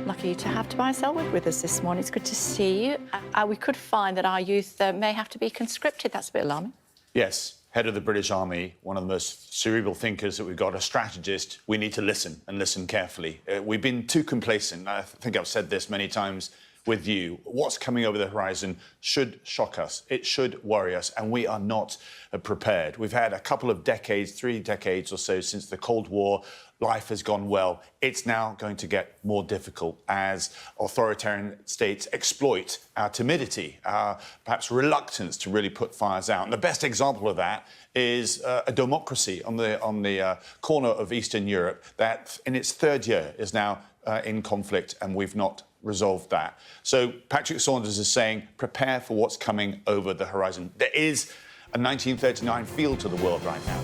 lucky to have Tobias Ellwood with us this morning. It's good to see you. We could find that our youth may have to be conscripted. That's a bit alarming. Yes, head of the British Army, one of the most cerebral thinkers that we've got, a strategist. We need to listen and listen carefully. We've been too complacent. I think I've said this many times with you. What's coming over the horizon should shock us. It should worry us, and we are not prepared. We've had a couple of decades, 3 decades or so since the Cold War. Life has gone well. It's now going to get more difficult as authoritarian states exploit our timidity, our perhaps reluctance to really put fires out. And the best example of that is a democracy on the corner of Eastern Europe that in its 3rd year is now in conflict, and we've not resolved that. So Patrick Saunders is saying, prepare for what's coming over the horizon. There is a 1939 feel to the world right now.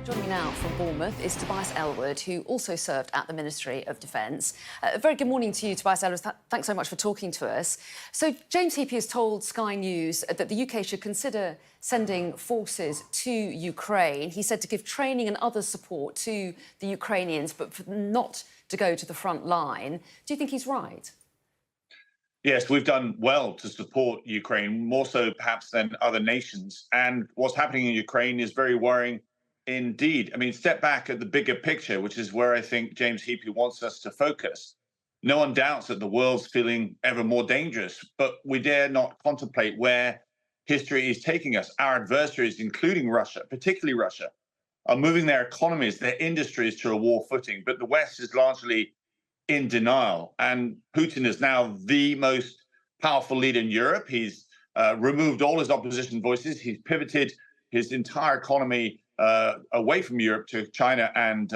Joining me now from Bournemouth is Tobias Ellwood, who also served at the Ministry of Defence. A very good morning to you, Tobias Ellwood. Thanks so much for talking to us. So James Heappey has told Sky News that the UK should consider sending forces to Ukraine. He said to give training and other support to the Ukrainians, but for them not to go to the front line. Do you think he's right? Yes, we've done well to support Ukraine, more so perhaps than other nations. And what's happening in Ukraine is very worrying indeed. I mean, step back at the bigger picture, which is where I think James Heappey wants us to focus. No one doubts that the world's feeling ever more dangerous, but we dare not contemplate where history is taking us. Our adversaries, including Russia, particularly Russia, are moving their economies, their industries to a war footing, but the West is largely in denial. And Putin is now the most powerful leader in Europe. He's removed all his opposition voices. He's pivoted his entire economy away from Europe to China and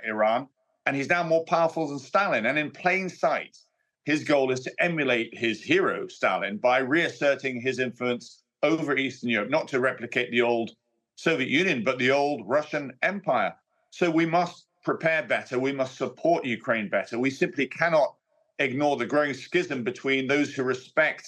Iran. And he's now more powerful than Stalin. And in plain sight, his goal is to emulate his hero, Stalin, by reasserting his influence over Eastern Europe, not to replicate the old Soviet Union, but the old Russian Empire. So we must prepare better. We must support Ukraine better. We simply cannot ignore the growing schism between those who respect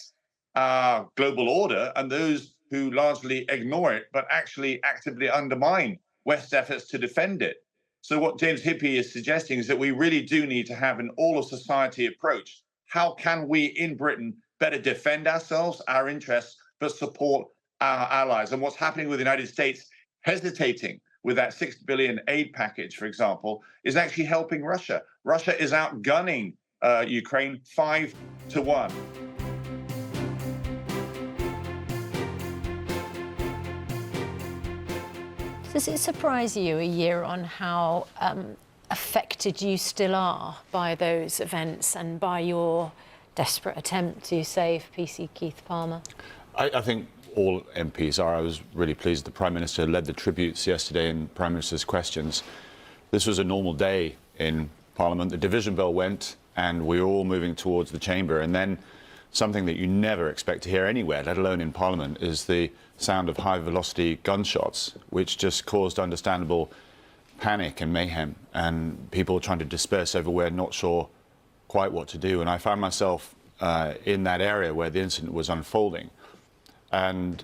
our global order and those who largely ignore it, but actually actively undermine West's efforts to defend it. So what James Heappey is suggesting is that we really do need to have an all-of-society approach. How can we in Britain better defend ourselves, our interests, but support our allies? And what's happening with the United States hesitating with that $6 billion aid package, for example, is actually helping Russia. Russia is outgunning Ukraine 5-1. Does it surprise you a year on how affected you still are by those events and by your desperate attempt to save PC Keith Palmer? I think all MPs are. I was really pleased the Prime Minister led the tributes yesterday in Prime Minister's questions. This was a normal day in Parliament. The division bell went and we were all moving towards the chamber, and then something that you never expect to hear anywhere, let alone in Parliament, is the sound of high-velocity gunshots, which just caused understandable panic and mayhem, and people trying to disperse everywhere, not sure quite what to do. And I found myself in that area where the incident was unfolding, and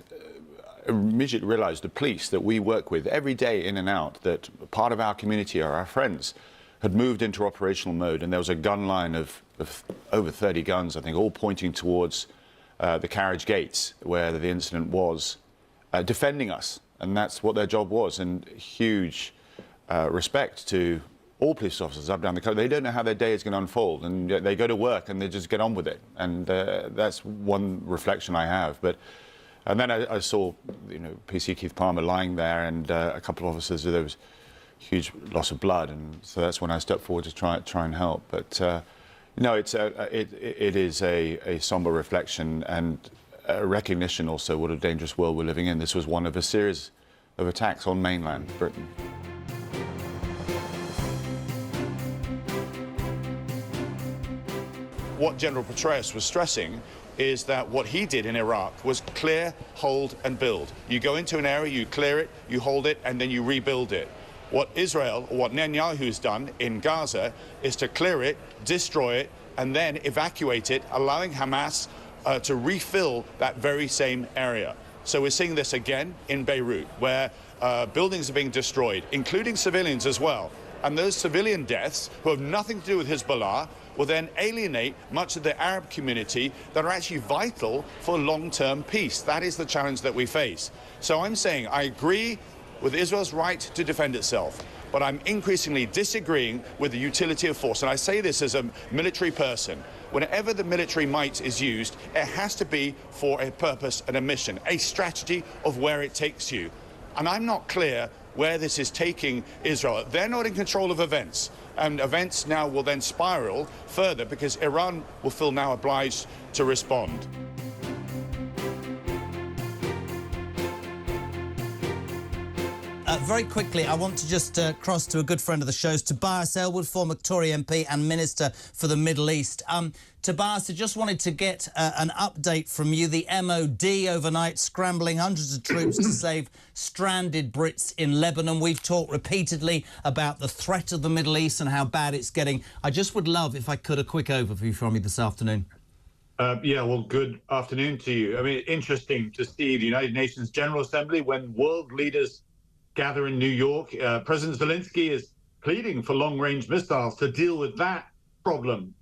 immediately realised the police that we work with every day in and out, that part of our community are our friends, had moved into operational mode, and there was a gun line of over 30 guns, I think, all pointing towards the carriage gates where the incident was, defending us. And that's what their job was. And huge respect to all police officers up down the coast. They don't know how their day is going to unfold, and they go to work and they just get on with it. And that's one reflection I have. And then I saw, PC Keith Palmer lying there, and a couple of officers. There was huge loss of blood, and so that's when I stepped forward to try and help. But no, it is a somber reflection and a recognition also what a dangerous world we're living in. This was one of a series of attacks on mainland Britain. What General Petraeus was stressing is that what he did in Iraq was clear, hold and build. You go into an area, you clear it, you hold it, and then you rebuild it. What Israel, or what Netanyahu's done in Gaza, is to clear it, destroy it, and then evacuate it, allowing Hamas to refill that very same area. So we're seeing this again in Beirut, where buildings are being destroyed, including civilians as well. And those civilian deaths, who have nothing to do with Hezbollah, will then alienate much of the Arab community that are actually vital for long-term peace. That is the challenge that we face. So I'm saying I agree with Israel's right to defend itself, but I'm increasingly disagreeing with the utility of force. And I say this as a military person. Whenever the military might is used, it has to be for a purpose and a mission, a strategy of where it takes you. And I'm not clear where this is taking Israel. They're not in control of events, and events now will then spiral further because Iran will feel now obliged to respond. Very quickly, I want to just cross to a good friend of the show's, Tobias Ellwood, former Tory MP and Minister for the Middle East. Tobias, I just wanted to get an update from you. The MOD overnight scrambling hundreds of troops to save stranded Brits in Lebanon. We've talked repeatedly about the threat of the Middle East and how bad it's getting. I just would love, if I could, a quick overview from you this afternoon. Yeah, well, good afternoon to you. I mean, interesting to see the United Nations General Assembly when world leaders gather in New York. President Zelensky is pleading for long-range missiles to deal with that problem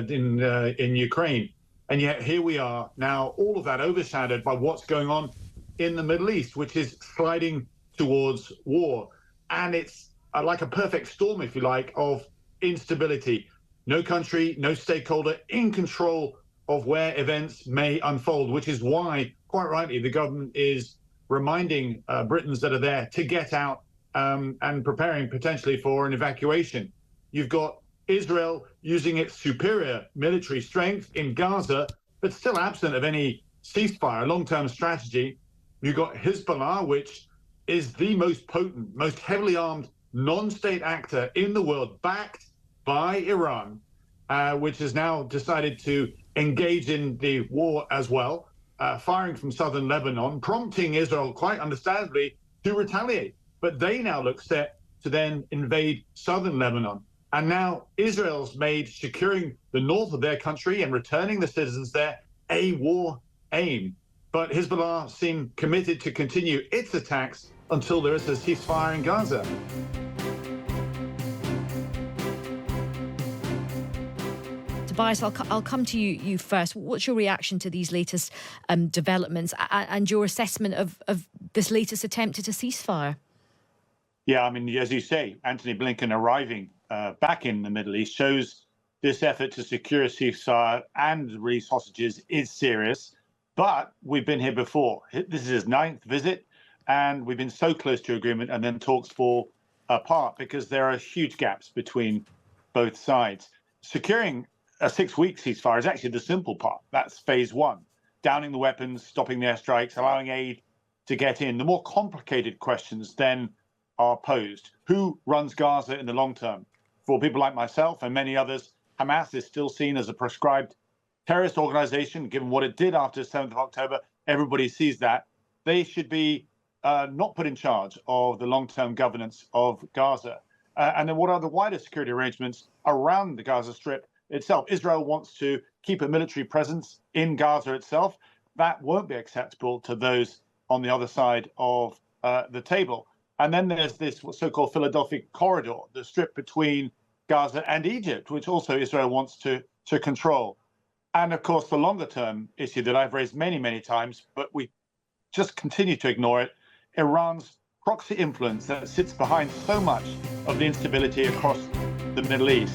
in Ukraine. And yet here we are now, all of that overshadowed by what's going on in the Middle East, which is sliding towards war. And it's like a perfect storm, if you like, of instability. No country, no stakeholder in control of where events may unfold, which is why, quite rightly, the government is reminding Britons that are there to get out and preparing potentially for an evacuation. You've got Israel using its superior military strength in Gaza, but still absent of any ceasefire, long-term strategy. You've got Hezbollah, which is the most potent, most heavily armed non-state actor in the world, backed by Iran, which has now decided to engage in the war as well. Firing from southern Lebanon, prompting Israel, quite understandably, to retaliate. But they now look set to then invade southern Lebanon. And now Israel's made securing the north of their country and returning the citizens there a war aim. But Hezbollah seem committed to continue its attacks until there is a ceasefire in Gaza. Tobias, I'll come to you first. What's your reaction to these latest developments and your assessment of this latest attempt at a ceasefire? Yeah, I mean, as you say, Antony Blinken arriving back in the Middle East shows this effort to secure a ceasefire and release hostages is serious. But we've been here before. This is his 9th visit, and we've been so close to agreement, and then talks fall apart because there are huge gaps between both sides. Securing a 6-week ceasefire is actually the simple part. That's phase 1. Downing the weapons, stopping the airstrikes, allowing aid to get in. The more complicated questions then are posed. Who runs Gaza in the long term? For people like myself and many others, Hamas is still seen as a proscribed terrorist organization, given what it did after 7th of October. Everybody sees that. They should be not put in charge of the long-term governance of Gaza. And then what are the wider security arrangements around the Gaza Strip itself? Israel wants to keep a military presence in Gaza itself. That won't be acceptable to those on the other side of the table. And then there's this so-called Philadelphia corridor, the strip between Gaza and Egypt, which also Israel wants to control. And of course, the longer-term issue that I've raised many, many times, but we just continue to ignore it, Iran's proxy influence that sits behind so much of the instability across the Middle East.